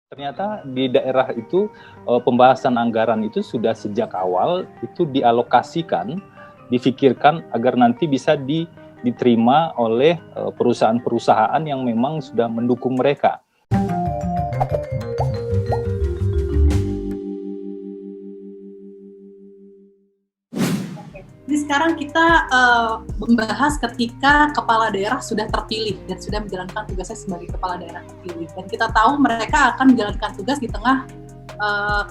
Ternyata di daerah itu pembahasan anggaran itu sudah sejak awal itu dialokasikan, difikirkan agar nanti bisa diterima oleh perusahaan-perusahaan yang memang sudah mendukung mereka. Jadi sekarang kita membahas ketika kepala daerah sudah terpilih dan sudah menjalankan tugasnya sebagai kepala daerah terpilih. Dan kita tahu mereka akan menjalankan tugas di tengah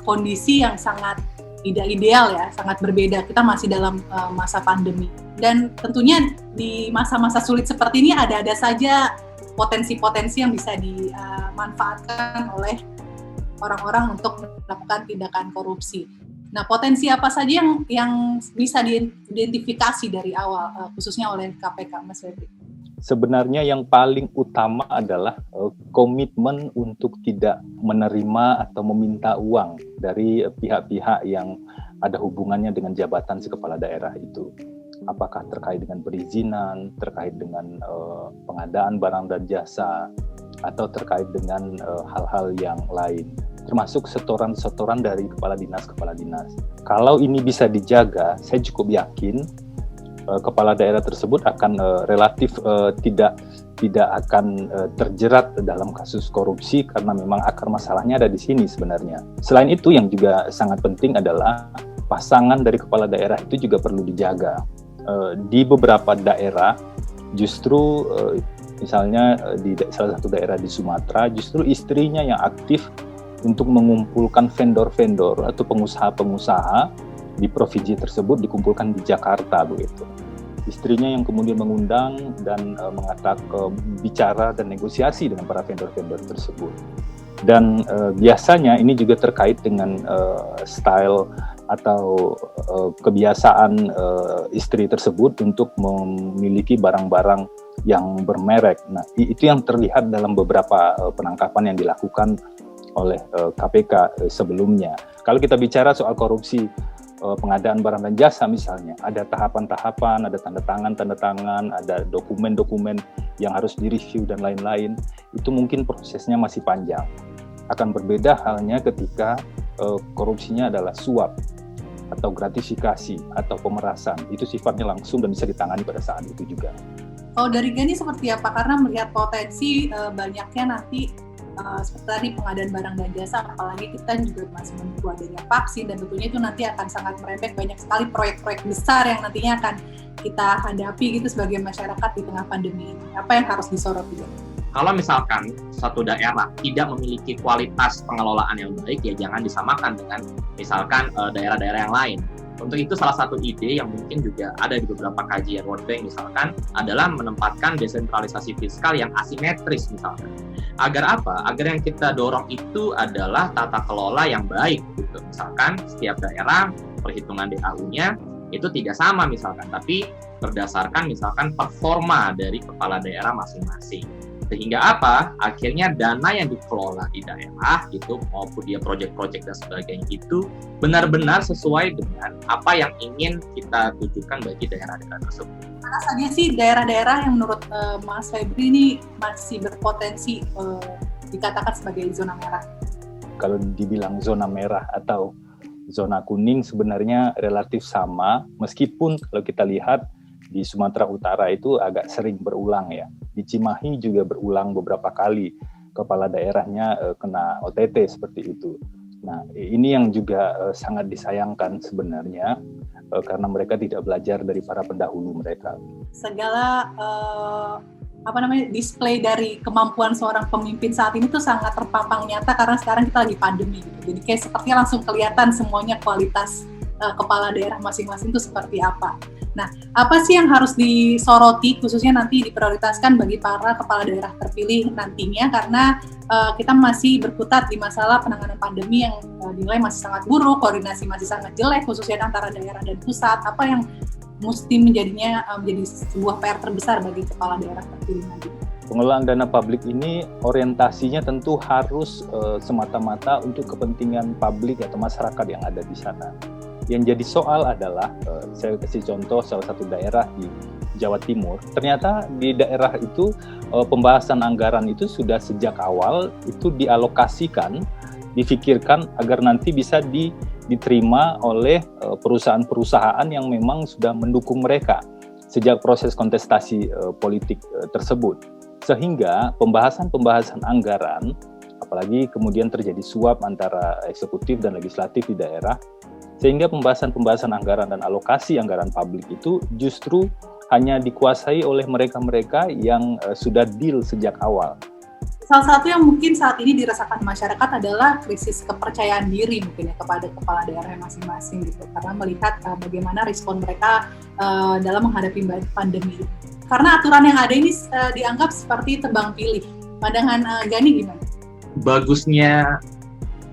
kondisi yang sangat tidak ideal ya, sangat berbeda. Kita masih dalam masa pandemi. Dan tentunya di masa-masa sulit seperti ini ada-ada saja potensi-potensi yang bisa dimanfaatkan oleh orang-orang untuk melakukan tindakan korupsi. Nah, potensi apa saja yang bisa diidentifikasi dari awal, khususnya oleh KPK, Mas Febri? Sebenarnya yang paling utama adalah komitmen untuk tidak menerima atau meminta uang dari pihak-pihak yang ada hubungannya dengan jabatan si kepala daerah itu. Apakah terkait dengan perizinan, terkait dengan pengadaan barang dan jasa, atau terkait dengan hal-hal yang lain, termasuk setoran-setoran dari kepala dinas. Kalau ini bisa dijaga, saya cukup yakin kepala daerah tersebut akan relatif tidak akan terjerat dalam kasus korupsi karena memang akar masalahnya ada di sini sebenarnya. Selain itu yang juga sangat penting adalah pasangan dari kepala daerah itu juga perlu dijaga. Di beberapa daerah justru misalnya di salah satu daerah di Sumatera justru istrinya yang aktif untuk mengumpulkan vendor-vendor atau pengusaha-pengusaha di provinsi tersebut dikumpulkan di Jakarta begitu. Istrinya yang kemudian mengundang dan bicara dan negosiasi dengan para vendor-vendor tersebut. Dan biasanya ini juga terkait dengan style atau kebiasaan istri tersebut untuk memiliki barang-barang yang bermerek. Nah, itu yang terlihat dalam beberapa penangkapan yang dilakukan oleh KPK sebelumnya. Kalau kita bicara soal korupsi pengadaan barang dan jasa misalnya, ada tahapan-tahapan, ada tanda tangan, ada dokumen-dokumen yang harus direview dan lain-lain. Itu mungkin prosesnya masih panjang. Akan berbeda halnya ketika korupsinya adalah suap atau gratifikasi atau pemerasan. Itu sifatnya langsung dan bisa ditangani pada saat itu juga. Kalau dari Gani seperti apa? Karena melihat potensi banyaknya nanti seperti tadi pengadaan barang dan jasa, apalagi kita juga masih menunggu adanya vaksin, dan tentunya itu nanti akan sangat merembet, banyak sekali proyek-proyek besar yang nantinya akan kita hadapi gitu sebagai masyarakat di tengah pandemi ini. Apa yang harus disoroti? Kalau misalkan satu daerah tidak memiliki kualitas pengelolaan yang baik, ya jangan disamakan dengan misalkan daerah-daerah yang lain. Untuk itu salah satu ide yang mungkin juga ada di beberapa kajian World Bank misalkan adalah menempatkan desentralisasi fiskal yang asimetris misalkan. Agar apa? Agar yang kita dorong itu adalah tata kelola yang baik gitu. Misalkan setiap daerah perhitungan DAU-nya itu tidak sama misalkan, tapi berdasarkan misalkan performa dari kepala daerah masing-masing. Sehingga apa? Akhirnya dana yang dikelola di daerah itu maupun dia proyek-proyek dan sebagainya itu benar-benar sesuai dengan apa yang ingin kita tujukan bagi daerah-daerah tersebut. Mana saja sih daerah-daerah yang menurut Mas Febri ini masih berpotensi dikatakan sebagai zona merah? Kalau dibilang zona merah atau zona kuning sebenarnya relatif sama, meskipun kalau kita lihat di Sumatera Utara itu agak sering berulang ya. Di Cimahi juga berulang beberapa kali kepala daerahnya kena OTT seperti itu. Nah, ini yang juga sangat disayangkan sebenarnya karena mereka tidak belajar dari para pendahulu mereka. Segala display dari kemampuan seorang pemimpin saat ini tuh sangat terpampang nyata karena sekarang kita lagi pandemi gitu. Jadi kayak sepertinya langsung kelihatan semuanya kualitas kepala daerah masing-masing itu seperti apa. Nah, apa sih yang harus disoroti khususnya nanti diprioritaskan bagi para kepala daerah terpilih nantinya, karena kita masih berkutat di masalah penanganan pandemi yang dinilai masih sangat buruk, koordinasi masih sangat jelek khususnya antara daerah dan pusat. Apa yang mesti menjadi sebuah PR terbesar bagi kepala daerah terpilih nanti? Pengelolaan dana publik ini orientasinya tentu harus semata-mata untuk kepentingan publik atau masyarakat yang ada di sana. Yang jadi soal adalah, saya kasih contoh salah satu daerah di Jawa Timur, ternyata di daerah itu pembahasan anggaran itu sudah sejak awal itu dialokasikan, difikirkan agar nanti bisa diterima oleh perusahaan-perusahaan yang memang sudah mendukung mereka sejak proses kontestasi politik tersebut. Sehingga pembahasan anggaran, apalagi kemudian terjadi suap antara eksekutif dan legislatif di daerah, sehingga pembahasan anggaran dan alokasi anggaran publik itu justru hanya dikuasai oleh mereka-mereka yang sudah deal sejak awal. Salah satu yang mungkin saat ini dirasakan masyarakat adalah krisis kepercayaan diri mungkin ya kepada kepala daerah masing-masing gitu, karena melihat bagaimana respon mereka dalam menghadapi pandemi. Karena aturan yang ada ini dianggap seperti tebang pilih. Pandangan Gani gimana?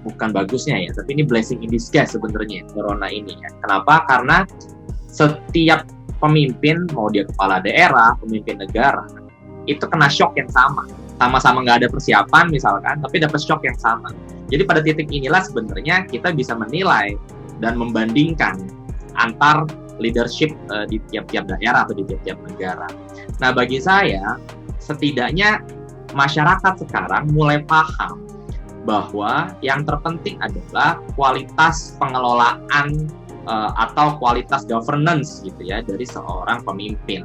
Bukan bagusnya ya, tapi ini blessing in disguise sebenarnya corona ini ya. Kenapa? Karena setiap pemimpin, mau dia kepala daerah, pemimpin negara, itu kena shock yang sama-sama nggak ada persiapan misalkan, tapi dapat shock yang sama. Jadi pada titik inilah sebenarnya kita bisa menilai dan membandingkan antar leadership di tiap-tiap daerah atau di tiap-tiap negara. Nah, bagi saya setidaknya masyarakat sekarang mulai paham bahwa yang terpenting adalah kualitas pengelolaan atau kualitas governance gitu ya dari seorang pemimpin.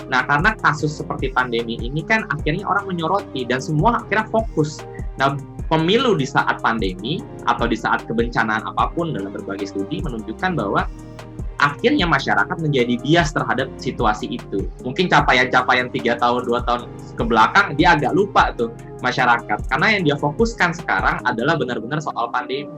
Nah, karena kasus seperti pandemi ini kan akhirnya orang menyoroti dan semua akhirnya fokus. Nah, pemilu di saat pandemi atau di saat kebencanaan apapun dalam berbagai studi menunjukkan bahwa akhirnya masyarakat menjadi bias terhadap situasi itu. Mungkin capaian-capaian 3 tahun, 2 tahun ke belakang, dia agak lupa tuh masyarakat. Karena yang dia fokuskan sekarang adalah benar-benar soal pandemi.